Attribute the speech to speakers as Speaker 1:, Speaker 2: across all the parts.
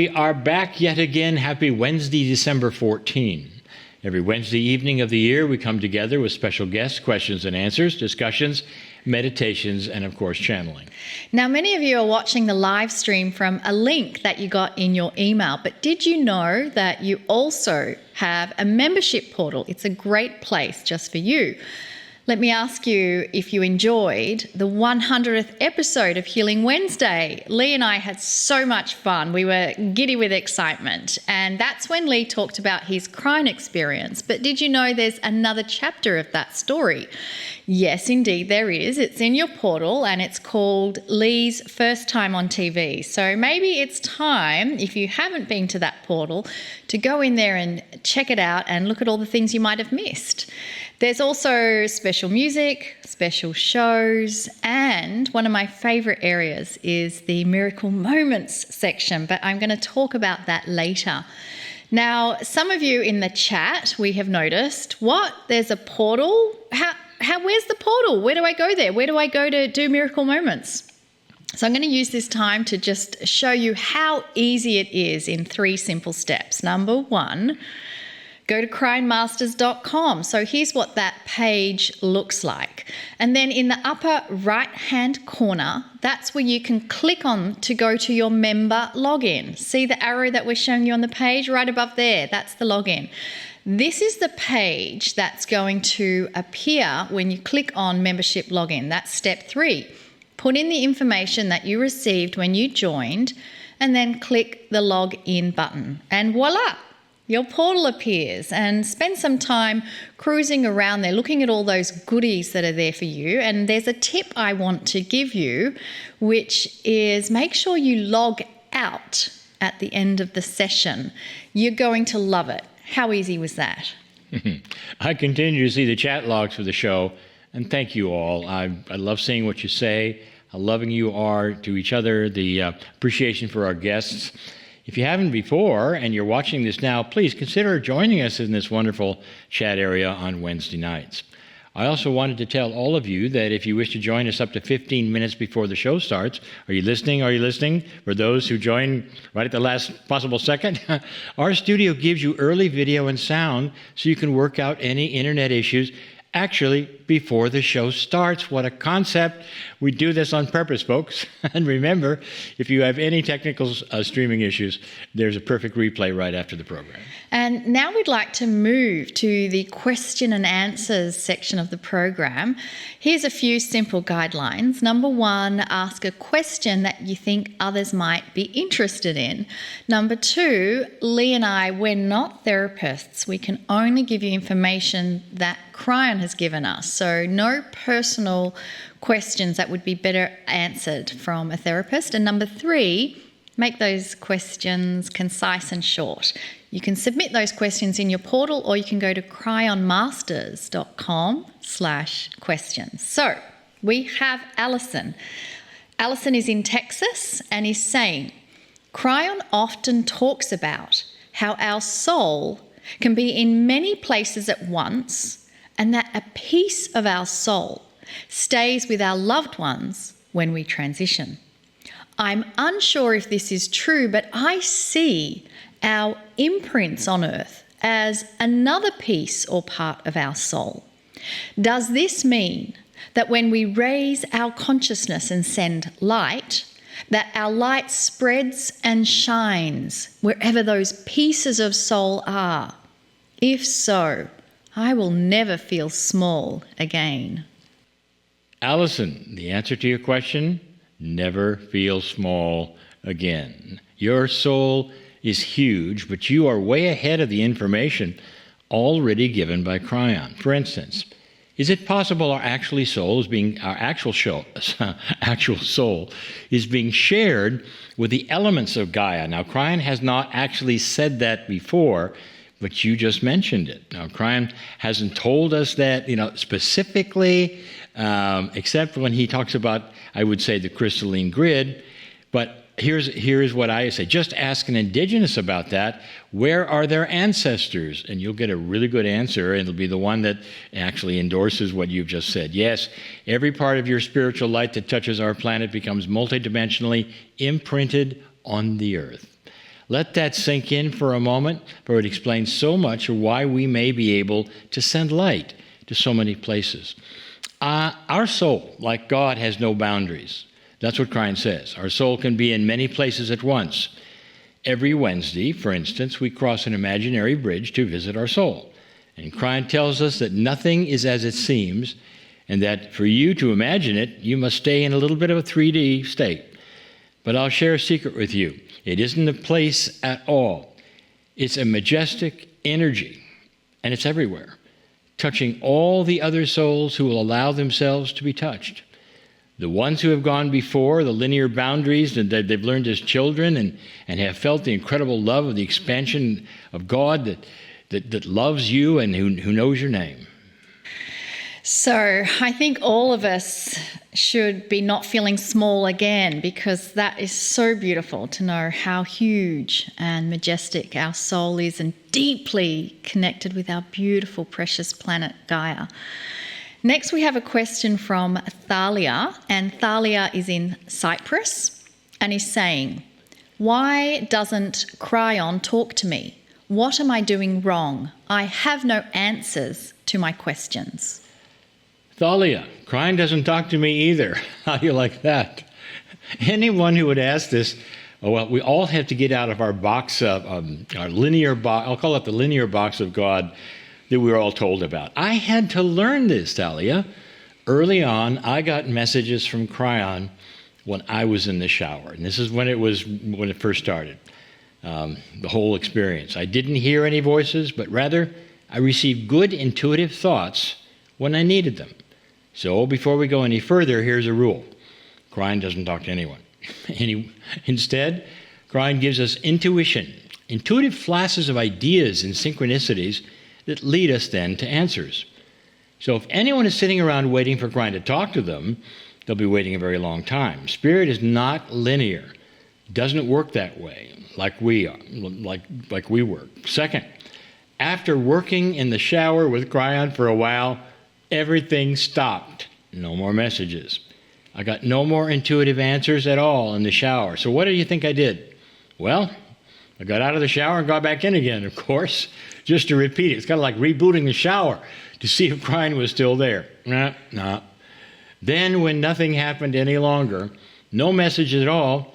Speaker 1: We are back yet again. Happy Wednesday, December 14. Every Wednesday evening of the year, we come together with special guests, questions and answers, discussions, meditations, and of course, channeling.
Speaker 2: Now, many of you are watching the live stream from a link that you got in your email, but did you know that you also have a membership portal? It's a great place just for you. Let me ask you if you enjoyed the 100th episode of Healing Wednesday. Lee and I had so much fun. We were giddy with excitement. And that's when Lee talked about his Cryion experience. But did you know there's another chapter of that story? Yes, indeed, there is. It's in your portal and it's called Lee's First Time on TV. So maybe it's time, if you haven't been to that portal, to go in there and check it out and look at all the things you might have missed. There's also special music, special shows, and one of my favourite areas is the Miracle Moments section, but I'm going to talk about that later. Now, some of you in the chat, we have noticed, what? There's a portal? Where's the portal? Where do I go there? Where do I go to do Miracle Moments? So I'm going to use this time to just show you how easy it is in 3 simple steps. Number 1, go to CryonMasters.com. So here's what that page looks like. And then in the upper right-hand corner, that's where you can click on to go to your member login. See the arrow that we're showing you on the page right above there? That's the login. This is the page that's going to appear when you click on membership login. That's step 3. Put in the information that you received when you joined and then click the login button. And voila! Your portal appears, and spend some time cruising around there, looking at all those goodies that are there for you. And there's a tip I want to give you, which is make sure you log out at the end of the session. You're going to love it. How easy was that?
Speaker 1: I continue to see the chat logs for the show, and thank you all. I love seeing what you say, how loving you are to each other, the appreciation for our guests. If you haven't before and you're watching this now, please consider joining us in this wonderful chat area on Wednesday nights. I also wanted to tell all of you that if you wish to join us up to 15 minutes before the show starts, are you listening? Are you listening? For those who join right at the last possible second, our studio gives you early video and sound so you can work out any internet issues actually before the show starts. What a concept. We do this on purpose, folks. And remember, if you have any technical streaming issues, there's a perfect replay right after the program.
Speaker 2: And now we'd like to move to the question and answers section of the program. Here's a few simple guidelines. Number 1, ask a question that you think others might be interested in. Number 2, Lee and I, we're not therapists. We can only give you information that Cryion has given us. So no personal questions that would be better answered from a therapist. And number 3, make those questions concise and short. You can submit those questions in your portal, or you can go to CryonMasters.com/questions. So we have Alison. Alison is in Texas and is saying, Cryion often talks about how our soul can be in many places at once, and that a piece of our soul stays with our loved ones when we transition. I'm unsure if this is true, but I see our imprints on earth as another piece or part of our soul. Does this mean that when we raise our consciousness and send light, that our light spreads and shines wherever those pieces of soul are? If so, I will never feel small again.
Speaker 1: Alison, the answer to your question, never feel small again. Your soul is huge, but you are way ahead of the information already given by Cryion. For instance, is it possible our actual soul is being shared with the elements of Gaia? Now, Cryion has not actually said that before, but you just mentioned it. Now, Cryion hasn't told us that, specifically, except when he talks about, I would say, the crystalline grid. But here's what I say. Just ask an indigenous about that. Where are their ancestors? And you'll get a really good answer, and it'll be the one that actually endorses what you've just said. Yes, every part of your spiritual light that touches our planet becomes multidimensionally imprinted on the earth. Let that sink in for a moment, for it explains so much of why we may be able to send light to so many places. Our soul, like God, has no boundaries. That's what Cryon says. Our soul can be in many places at once. Every Wednesday, for instance, we cross an imaginary bridge to visit our soul. And Cryon tells us that nothing is as it seems, and that for you to imagine it, you must stay in a little bit of a 3D state. But I'll share a secret with you. It isn't a place at all. It's a majestic energy, and it's everywhere, touching all the other souls who will allow themselves to be touched. The ones who have gone before the linear boundaries that they've learned as children and have felt the incredible love of the expansion of God that loves you and who knows your name.
Speaker 2: So I think all of us should be not feeling small again, because that is so beautiful to know how huge and majestic our soul is and deeply connected with our beautiful, precious planet Gaia. Next, we have a question from Thalia, and Thalia is in Cyprus and is saying, "Why doesn't Cryon talk to me? What am I doing wrong? I have no answers to my questions."
Speaker 1: Thalia, Cryon doesn't talk to me either. How do you like that? Anyone who would ask this, well, we all have to get out of our box of our linear box. I'll call it the linear box of God that we were all told about. I had to learn this, Thalia. Early on, I got messages from Cryon when I was in the shower, and this is when it first started. The whole experience. I didn't hear any voices, but rather I received good intuitive thoughts when I needed them. So before we go any further, here's a rule. Cryon doesn't talk to anyone. Instead, Cryon gives us intuition, intuitive flashes of ideas and synchronicities that lead us then to answers. So if anyone is sitting around waiting for Cryon to talk to them, they'll be waiting a very long time. Spirit is not linear. It doesn't work that way, like we are, like we work. Second, after working in the shower with Cryon for a while, everything stopped. No more messages. I got no more intuitive answers at all in the shower. So what do you think I did? Well, I got out of the shower and got back in again, of course, just to repeat it. It's kind of like rebooting the shower to see if Cryon was still there. Nah. Then when nothing happened any longer, no message at all,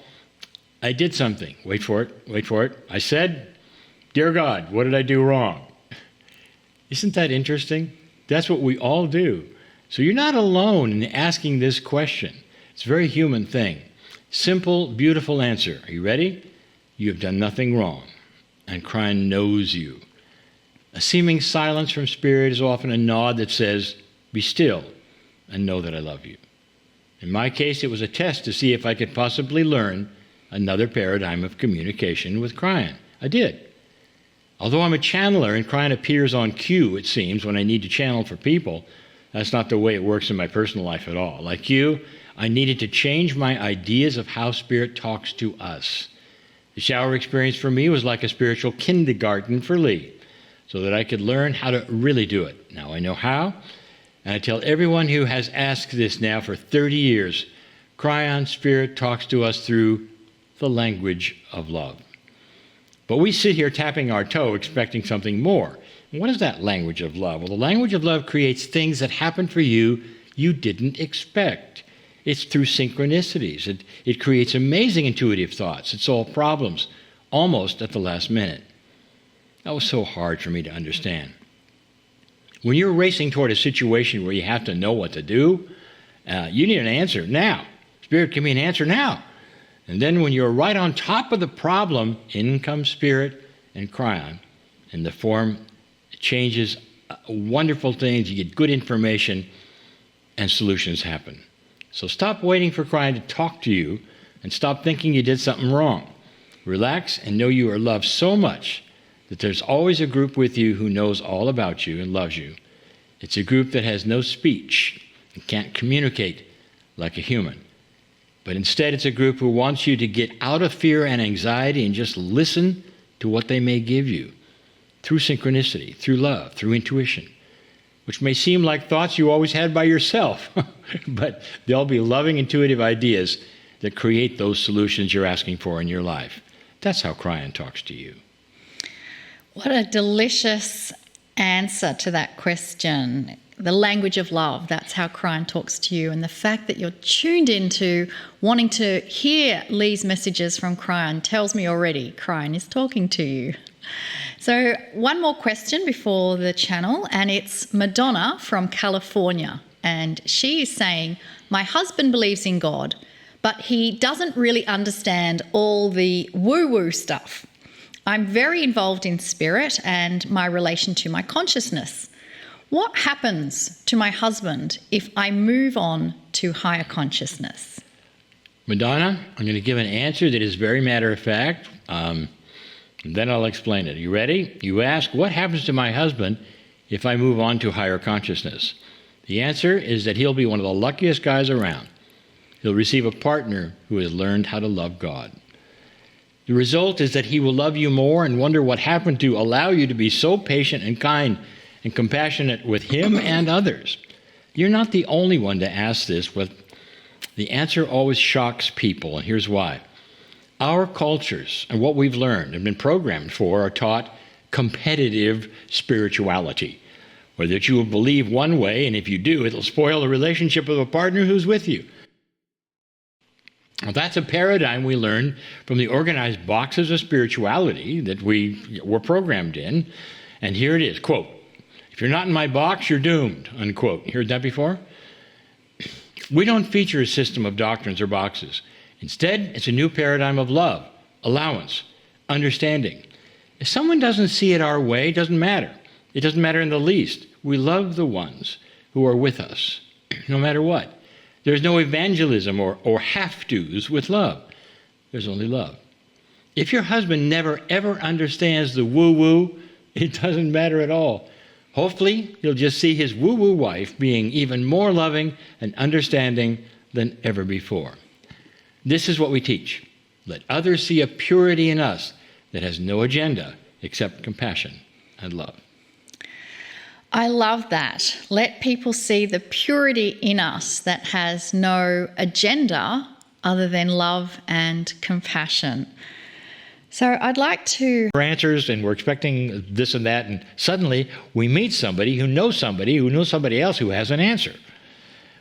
Speaker 1: I did something. Wait for it. I said, "Dear God, what did I do wrong?" Isn't that interesting? That's what we all do. So you're not alone in asking this question. It's a very human thing. Simple, beautiful answer. Are you ready? You have done nothing wrong, and Cryon knows you. A seeming silence from Spirit is often a nod that says, "Be still and know that I love you." In my case, it was a test to see if I could possibly learn another paradigm of communication with Cryon. I did. Although I'm a channeler and Cryon appears on cue, it seems, when I need to channel for people, that's not the way it works in my personal life at all. Like you, I needed to change my ideas of how Spirit talks to us. The shower experience for me was like a spiritual kindergarten for Lee, so that I could learn how to really do it. Now I know how, and I tell everyone who has asked this now for 30 years, Cryon Spirit talks to us through the language of love. But we sit here tapping our toe expecting something more. And what is that language of love? Well, the language of love creates things that happen for you didn't expect. It's through synchronicities. It creates amazing intuitive thoughts. It solves problems almost at the last minute. That was so hard for me to understand. When you're racing toward a situation where you have to know what to do, you need an answer now. Spirit, give me an answer now. And then when you're right on top of the problem, in comes Spirit and Cryon, and the form changes, wonderful things, you get good information, and solutions happen. So stop waiting for Cryon to talk to you, and stop thinking you did something wrong. Relax and know you are loved so much that there's always a group with you who knows all about you and loves you. It's a group that has no speech and can't communicate like a human. But instead, it's a group who wants you to get out of fear and anxiety and just listen to what they may give you through synchronicity, through love, through intuition, which may seem like thoughts you always had by yourself, but they'll be loving, intuitive ideas that create those solutions you're asking for in your life. That's how Cryon talks to you.
Speaker 2: What a delicious answer to that question. The language of love, that's how Cryon talks to you. And the fact that you're tuned into wanting to hear Lee's messages from Cryon tells me already Cryon is talking to you. So one more question before the channel, and it's Madonna from California. And she is saying, my husband believes in God, but he doesn't really understand all the woo-woo stuff. I'm very involved in spirit and my relation to my consciousness. What happens to my husband if I move on to higher consciousness?
Speaker 1: Madonna, I'm going to give an answer that is very matter of fact. Then I'll explain it. Are you ready? You ask, what happens to my husband if I move on to higher consciousness? The answer is that he'll be one of the luckiest guys around. He'll receive a partner who has learned how to love God. The result is that he will love you more and wonder what happened to allow you to be so patient and kind and compassionate with him and others. You're not the only one to ask this, but the answer always shocks people, and here's why. Our cultures and what we've learned and been programmed for are taught competitive spirituality, or that you will believe one way, and if you do, it'll spoil the relationship of a partner who's with you. Well, that's a paradigm we learned from the organized boxes of spirituality that we were programmed in. And here it is, quote, if you're not in my box, you're doomed, unquote. You heard that before? We don't feature a system of doctrines or boxes. Instead, it's a new paradigm of love, allowance, understanding. If someone doesn't see it our way, it doesn't matter. It doesn't matter in the least. We love the ones who are with us, no matter what. There's no evangelism or have-tos with love. There's only love. If your husband never, ever understands the woo-woo, it doesn't matter at all. Hopefully, he'll just see his woo-woo wife being even more loving and understanding than ever before. This is what we teach. Let others see a purity in us that has no agenda except compassion and love.
Speaker 2: I love that. Let people see the purity in us that has no agenda other than love and compassion. So I'd like to...
Speaker 1: answers, and we're expecting this and that, and suddenly we meet somebody who knows somebody else who has an answer.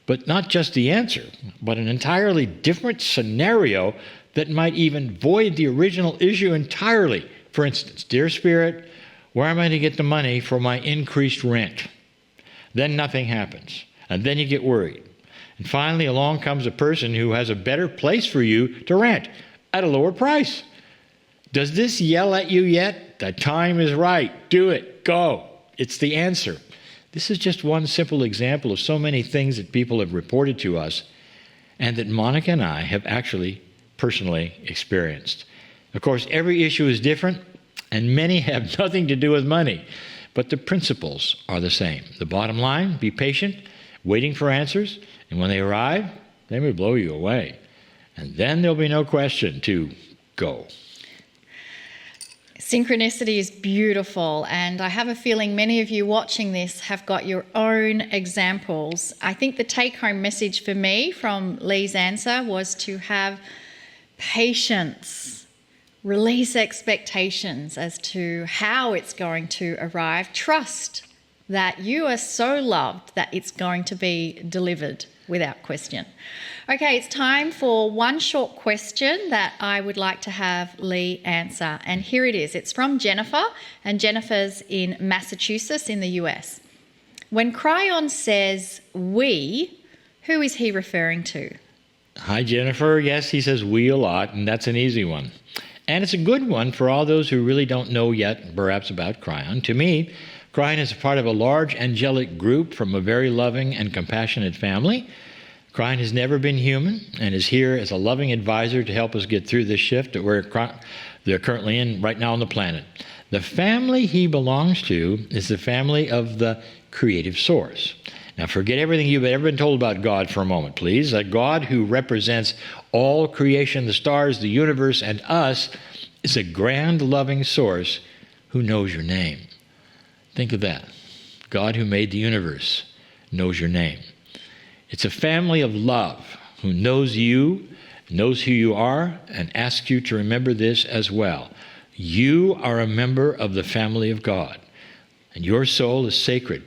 Speaker 1: But not just the answer, but an entirely different scenario that might even void the original issue entirely. For instance, dear Spirit, where am I to get the money for my increased rent? Then nothing happens, and then you get worried. And finally along comes a person who has a better place for you to rent at a lower price. Does this yell at you yet? The time is right. Do it. Go. It's the answer. This is just one simple example of so many things that people have reported to us and that Monica and I have actually personally experienced. Of course, every issue is different, and many have nothing to do with money, but the principles are the same. The bottom line, be patient, waiting for answers, and when they arrive, they may blow you away. And then there'll be no question to go.
Speaker 2: Synchronicity is beautiful, and I have a feeling many of you watching this have got your own examples. I think the take-home message for me from Lee's answer was to have patience, release expectations as to how it's going to arrive, trust that you are so loved that it's going to be delivered without question. Okay, it's time for one short question that I would like to have Lee answer. And here it is. It's from Jennifer, and Jennifer's in Massachusetts in the US. When Cryon says we, who is he referring to?
Speaker 1: Hi, Jennifer. Yes, he says we a lot, and that's an easy one. And it's a good one for all those who really don't know yet, perhaps, about Cryon. To me, Cryon is a part of a large angelic group from a very loving and compassionate family. Cryon has never been human and is here as a loving advisor to help us get through this shift that they're currently in right now on the planet. The family he belongs to is the family of the creative source. Now forget everything you've ever been told about God for a moment, please. A God who represents all creation, the stars, the universe, and us, is a grand, loving source who knows your name. Think of that. God who made the universe knows your name. It's a family of love who knows you knows who you are, and asks you to remember this as well. You are a member of the family of God, and your soul is sacred.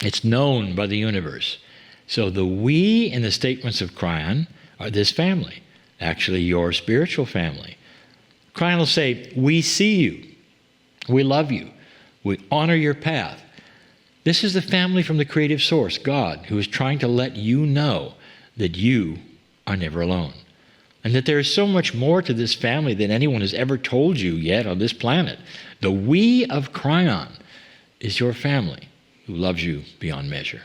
Speaker 1: It's known by the universe. So the we in the statements of Cryon are this family, actually your spiritual family. Cryon will say, we see you, we love you, we honor your path. This is the family from the creative source, God, who is trying to let you know that you are never alone, and that there is so much more to this family than anyone has ever told you yet on this planet. The we of Cryon is your family who loves you beyond measure.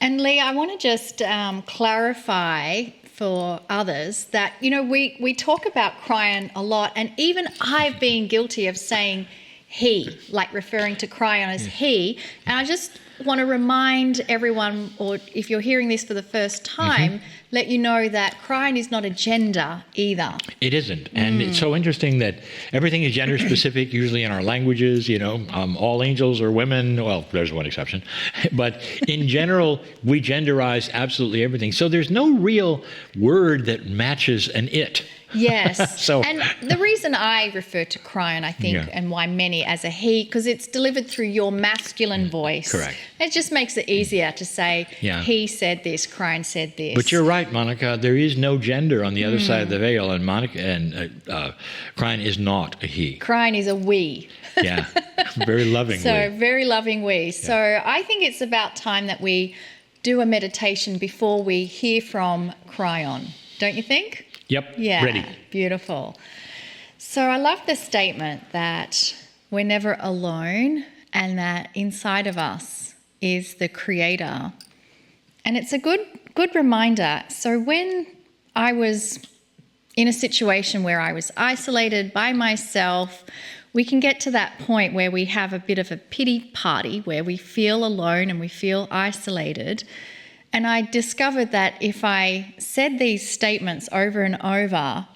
Speaker 2: And Lee, I want to just clarify for others that, we talk about Cryon a lot, and even I've been guilty of saying he, like referring to Cryon as he. And I just want to remind everyone, or if you're hearing this for the first time, let you know that Cryon is not a gender either.
Speaker 1: It isn't. And it's so interesting that everything is gender specific, usually in our languages, all angels are women. Well, there's one exception. But in general, we genderize absolutely everything. So there's no real word that matches an it.
Speaker 2: Yes.
Speaker 1: So,
Speaker 2: and the reason I refer to Cryon, I think, and why many as a he, because it's delivered through your masculine voice.
Speaker 1: Correct.
Speaker 2: It just makes it easier to say, he said this, Cryon said this.
Speaker 1: But you're right, Monica. There is no gender on the other side of the veil, and Cryon is not a he.
Speaker 2: Cryon is a we.
Speaker 1: Yeah, very loving
Speaker 2: So
Speaker 1: we.
Speaker 2: very loving we. So I think it's about time that we do a meditation before we hear from Cryon. Don't you think?
Speaker 1: Yep,
Speaker 2: Yeah,
Speaker 1: ready.
Speaker 2: Beautiful. So I love the statement that we're never alone and that inside of us is the Creator. And it's a good reminder. So when I was in a situation where I was isolated by myself, we can get to that point where we have a bit of a pity party, where we feel alone and we feel isolated. And I discovered that if I said these statements over and over,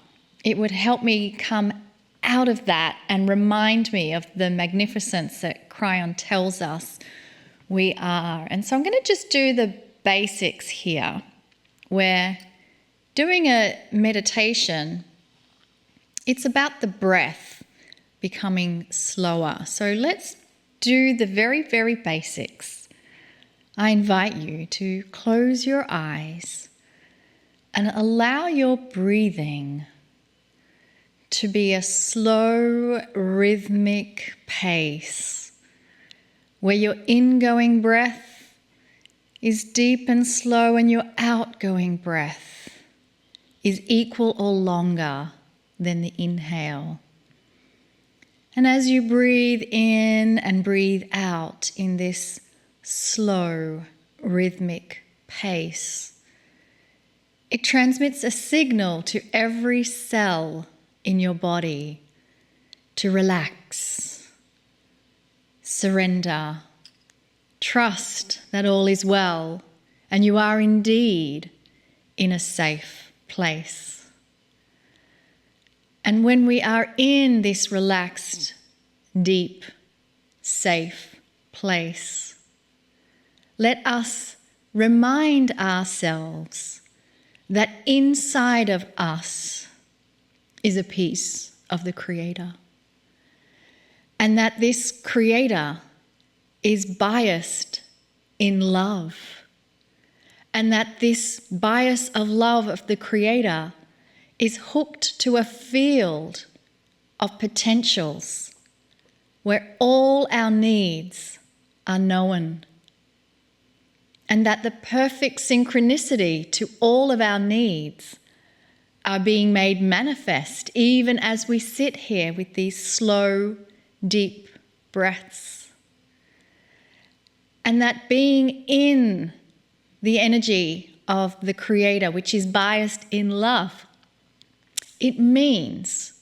Speaker 2: it would help me come out of that and remind me of the magnificence that Cryon tells us we are. And so I'm going to just do the basics here. We're doing a meditation. It's about the breath becoming slower. So let's do the very, very basics. I invite you to close your eyes and allow your breathing to be a slow, rhythmic pace where your ingoing breath is deep and slow and your outgoing breath is equal or longer than the inhale. And as you breathe in and breathe out in this slow, rhythmic pace, it transmits a signal to every cell in your body to relax, surrender, trust that all is well and you are indeed in a safe place. And when we are in this relaxed, deep, safe place, let us remind ourselves that inside of us is a piece of the Creator, and that this Creator is biased in love, and that this bias of love of the Creator is hooked to a field of potentials where all our needs are known, and that the perfect synchronicity to all of our needs are being made manifest even as we sit here with these slow, deep breaths. And that being in the energy of the Creator, which is biased in love, it means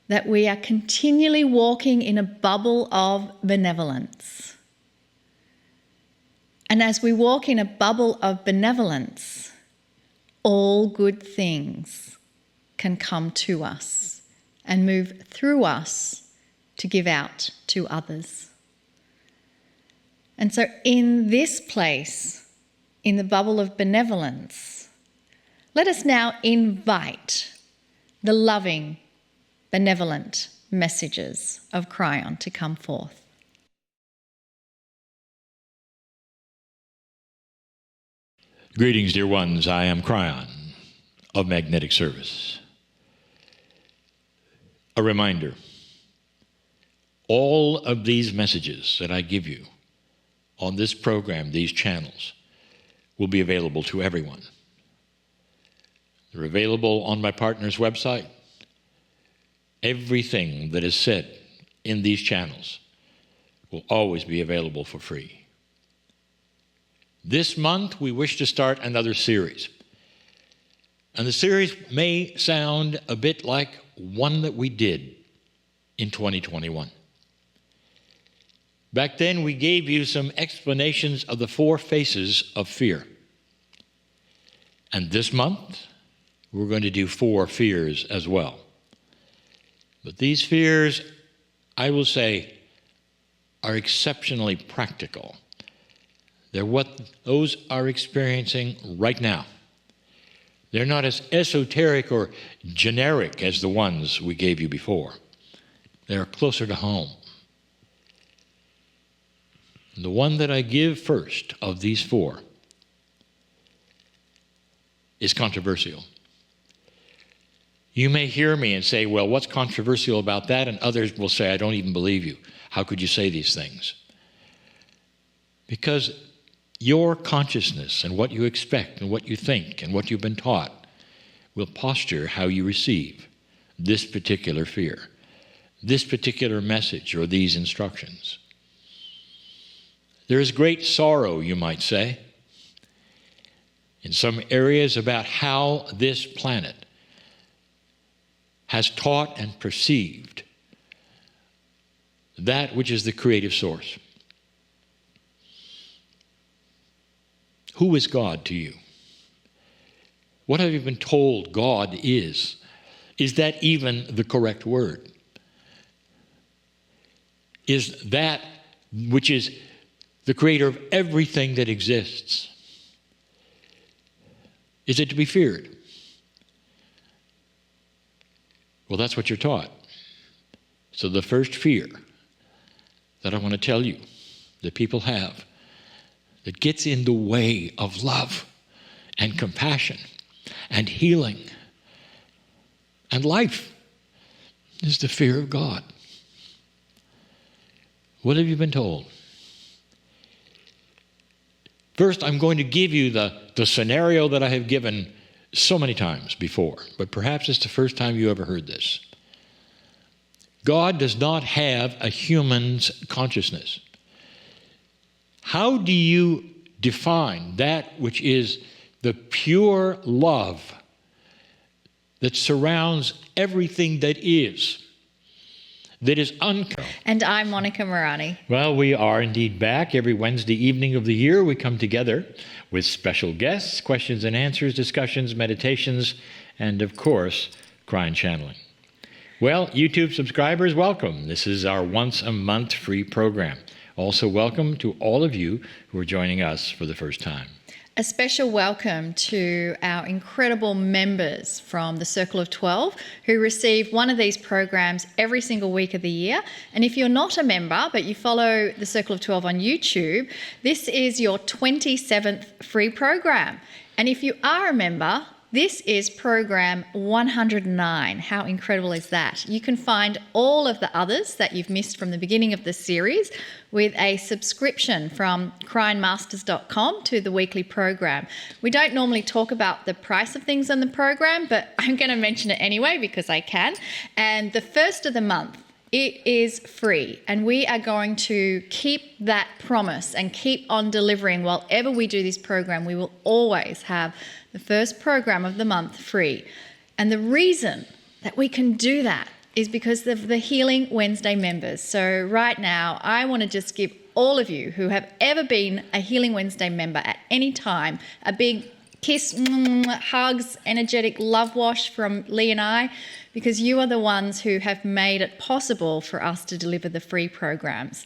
Speaker 2: that we are continually walking in a bubble of benevolence. And as we walk in a bubble of benevolence, all good things can come to us and move through us to give out to others. And so in this place, in the bubble of benevolence, Let us now invite the loving, benevolent messages of Cryon to come forth.
Speaker 1: Greetings, dear ones. I am Cryon of Magnetic Service. A reminder, all of these messages that I give you on this program, these channels, will be available to everyone. They're available on my partner's website. Everything that is said in these channels will always be available for free. This month, we wish to start another series. And the series may sound a bit like one that we did in 2021. Back then, we gave you some explanations of the 4 faces of fear. And this month, we're going to do 4 fears as well. But these fears, I will say, are exceptionally practical. They're what those are experiencing right now. They're not as esoteric or generic as the ones we gave you before. They're closer to home. And the one that I give first of these 4 is controversial. You may hear me and say, well, what's controversial about that? And others will say, I don't even believe you. How could you say these things? Because your consciousness and what you expect and what you think and what you've been taught will posture how you receive this particular fear, this particular message or these instructions. There is great sorrow, you might say, in some areas about how this planet has taught and perceived that which is the creative source. Who is God to you? What have you been told God is? Is that even the correct word? Is that which is the creator of everything that exists? Is it to be feared? Well, that's what you're taught. So the first fear that I want to tell you that people have that gets in the way of love and compassion and healing and life is the fear of God. What have you been told? First, I'm going to give you the scenario that I have given so many times before, but perhaps it's the first time you ever heard this. God does not have a human's consciousness. How do you define that which is the pure love that surrounds everything that is unconditional?
Speaker 2: And I'm Monica Morani.
Speaker 1: Well, we are indeed back. Every Wednesday evening of the year, we come together with special guests, questions and answers, discussions, meditations, and of course, Cryion channeling. Well, YouTube subscribers, welcome. This is our once-a-month free program. Also, welcome to all of you who are joining us for the first time.
Speaker 2: A special welcome to our incredible members from the Circle of 12 who receive one of these programs every single week of the year. And if you're not a member, but you follow the Circle of 12 on YouTube, this is your 27th free program. And if you are a member, this is program 109. How incredible is that? You can find all of the others that you've missed from the beginning of the series with a subscription from CryonMasters.com to the weekly program. We don't normally talk about the price of things on the program, but I'm going to mention it anyway because I can. And the first of the month, it is free, and we are going to keep that promise and keep on delivering. While ever we do this program, we will always have the first program of the month free. And the reason that we can do that is because of the Healing Wednesday members. So right now, I want to just give all of you who have ever been a Healing Wednesday member at any time a big kiss, hugs, energetic love wash from Lee and I, because you are the ones who have made it possible for us to deliver the free programs.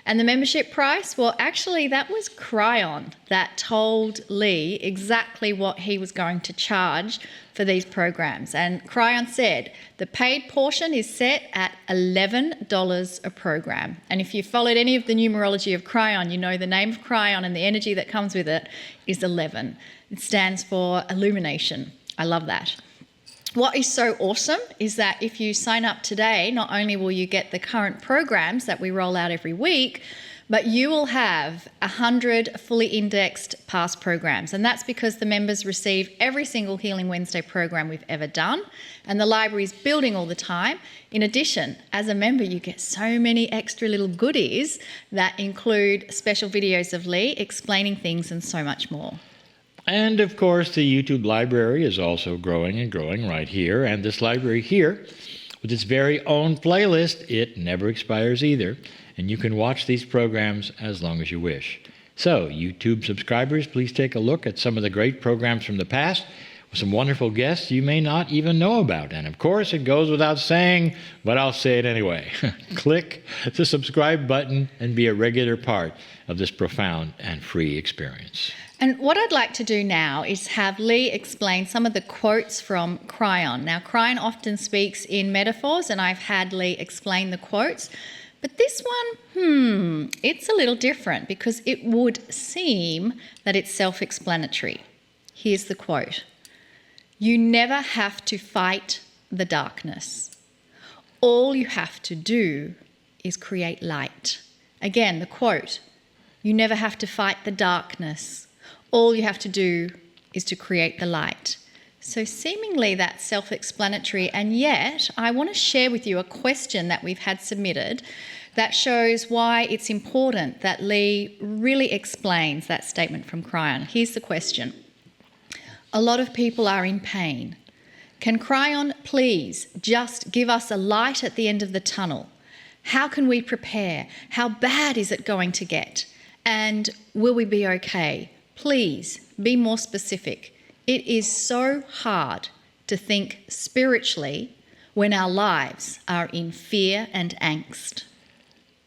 Speaker 2: And the membership price, well, actually, that was Kryon that told Lee exactly what he was going to charge for these programs. And Kryon said the paid portion is set at $11 a program. And if you followed any of the numerology of Kryon, you know the name of Kryon and the energy that comes with it is 11. It stands for illumination. I love that. What is so awesome is that if you sign up today, not only will you get the current programs that we roll out every week, but you will have 100 fully indexed past programs. And that's because the members receive every single Healing Wednesday program we've ever done, and the library is building all the time. In addition, as a member, you get so many extra little goodies that include special videos of Lee explaining things and so much more.
Speaker 1: And of course, the YouTube library is also growing and growing right here. And this library here, with its very own playlist, it never expires either. And you can watch these programs as long as you wish. So, YouTube subscribers, please take a look at some of the great programs from the past with some wonderful guests you may not even know about. And of course, it goes without saying, but I'll say it anyway. Click the subscribe button and be a regular part of this profound and free experience.
Speaker 2: And what I'd like to do now is have Lee explain some of the quotes from Kryon. Now, Kryon often speaks in metaphors, and I've had Lee explain the quotes. But this one, it's a little different because it would seem that it's self-explanatory. Here's the quote. You never have to fight the darkness. All you have to do is create light. Again, the quote. You never have to fight the darkness. All you have to do is to create the light. So seemingly that's self-explanatory, and yet I want to share with you a question that we've had submitted that shows why it's important that Lee really explains that statement from Kryon. Here's the question. A lot of people are in pain. Can Kryon please just give us a light at the end of the tunnel? How can we prepare? How bad is it going to get? And will we be okay? Please be more specific. It is so hard to think spiritually when our lives are in fear and angst.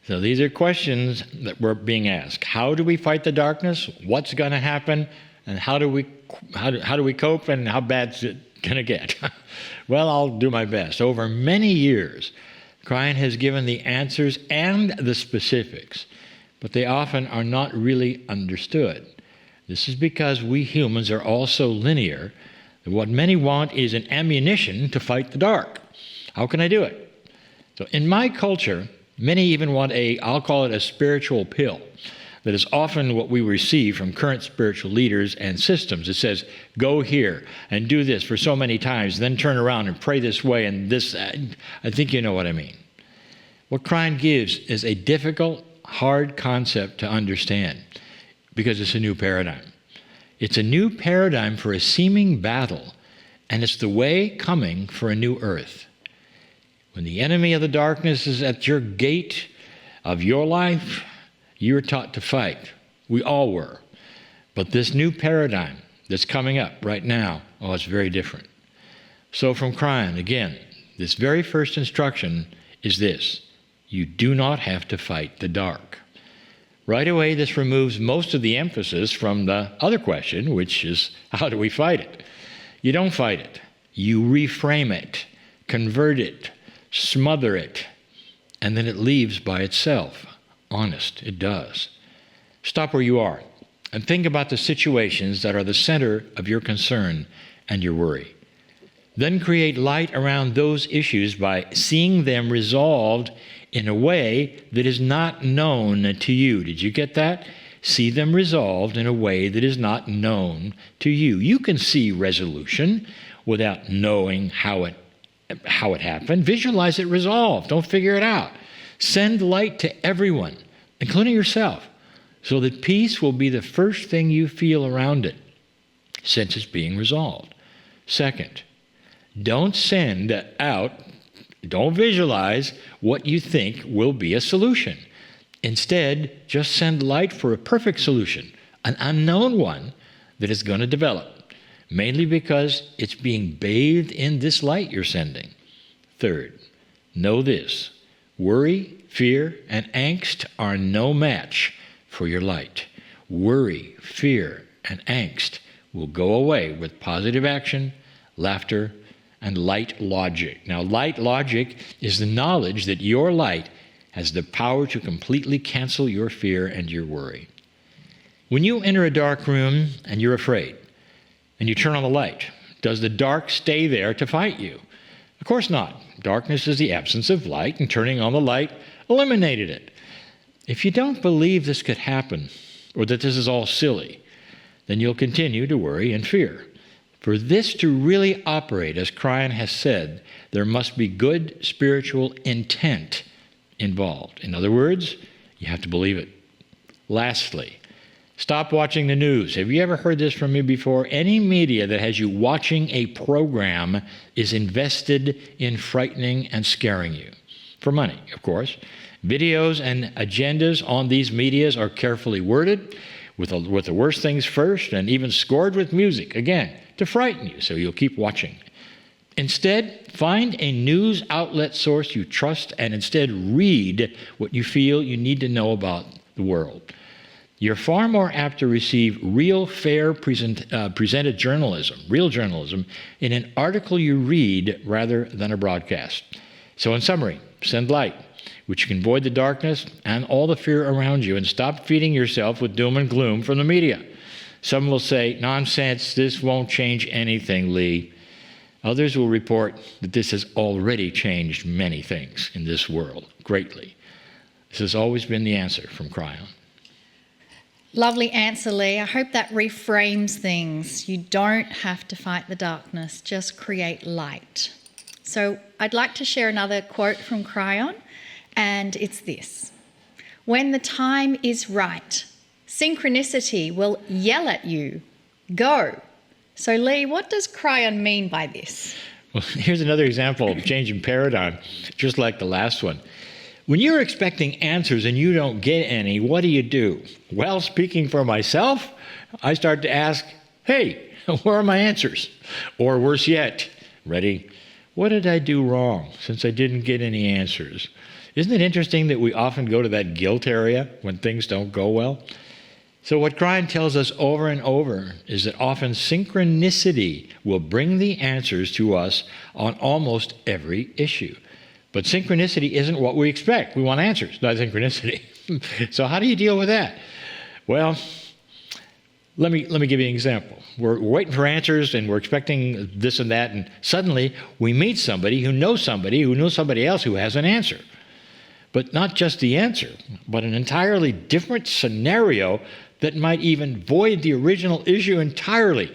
Speaker 1: So these are questions that we're being asked. How do we fight the darkness? What's going to happen? And how do we cope? And how bad's it going to get? Well, I'll do my best. Over many years, Cryion has given the answers and the specifics, but they often are not really understood. This is because we humans are all so linear that what many want is an ammunition to fight the dark. How can I do it? So in my culture, many even want I'll call it a spiritual pill. That is often what we receive from current spiritual leaders and systems. It says, go here and do this for so many times, then turn around and pray this way and this. I think you know what I mean. What Cryion gives is a difficult, hard concept to understand because it's a new paradigm. It's a new paradigm for a seeming battle, and it's the way coming for a new earth. When the enemy of the darkness is at your gate of your life, you're taught to fight. We all were. But this new paradigm that's coming up right now, it's very different. So from Cryion, again, this very first instruction is this. You do not have to fight the dark. Right away, this removes most of the emphasis from the other question, which is, how do we fight it? You don't fight it. You reframe it, convert it, smother it, and then it leaves by itself. Honest, it does. Stop where you are and think about the situations that are the center of your concern and your worry. Then create light around those issues by seeing them resolved in a way that is not known to you. Did you get that? See them resolved in a way that is not known to you. You can see resolution without knowing how it happened. Visualize it resolved. Don't figure it out. Send light to everyone, including yourself, so that peace will be the first thing you feel around it, since it's being resolved. Second, don't visualize what you think will be a solution. Instead, just send light for a perfect solution, an unknown one that is going to develop, mainly because it's being bathed in this light you're sending. Third, know this: worry, fear, and angst are no match for your light. Worry, fear, and angst will go away with positive action, laughter, and light logic. Now, light logic is the knowledge that your light has the power to completely cancel your fear and your worry. When you enter a dark room and you're afraid, and you turn on the light, does the dark stay there to fight you? Of course not. Darkness is the absence of light, and turning on the light eliminated it. If you don't believe this could happen, or that this is all silly, then you'll continue to worry and fear. For this to really operate, as Cryon has said, there must be good spiritual intent involved. In other words, you have to believe it. Lastly, stop watching the news. Have you ever heard this from me before? Any media that has you watching a program is invested in frightening and scaring you. For money, of course. Videos and agendas on these medias are carefully worded, with the worst things first, and even scored with music, again, to frighten you, so you'll keep watching. Instead, find a news outlet source you trust and instead read what you feel you need to know about the world. You're far more apt to receive real, fair, presented journalism, real journalism, in an article you read rather than a broadcast. So in summary, send light, which can void the darkness and all the fear around you, and stop feeding yourself with doom and gloom from the media. Some will say, nonsense, this won't change anything, Lee. Others will report that this has already changed many things in this world greatly. This has always been the answer from Cryon.
Speaker 2: Lovely answer, Lee. I hope that reframes things. You don't have to fight the darkness, just create light. So I'd like to share another quote from Cryon, and it's this: when the time is right, synchronicity will yell at you, go. So Lee, what does Cryon mean by this?
Speaker 1: Well, here's another example of changing paradigm, just like the last one. When you're expecting answers and you don't get any, what do? Well, speaking for myself, I start to ask, hey, where are my answers? Or worse yet, ready? What did I do wrong since I didn't get any answers? Isn't it interesting that we often go to that guilt area when things don't go well? So what Cryon tells us over and over is that often synchronicity will bring the answers to us on almost every issue. But synchronicity isn't what we expect. We want answers, not synchronicity. So how do you deal with that? Well, let me give you an example. We're waiting for answers, and we're expecting this and that, and suddenly we meet somebody who knows somebody else who has an answer. But not just the answer, but an entirely different scenario that might even void the original issue entirely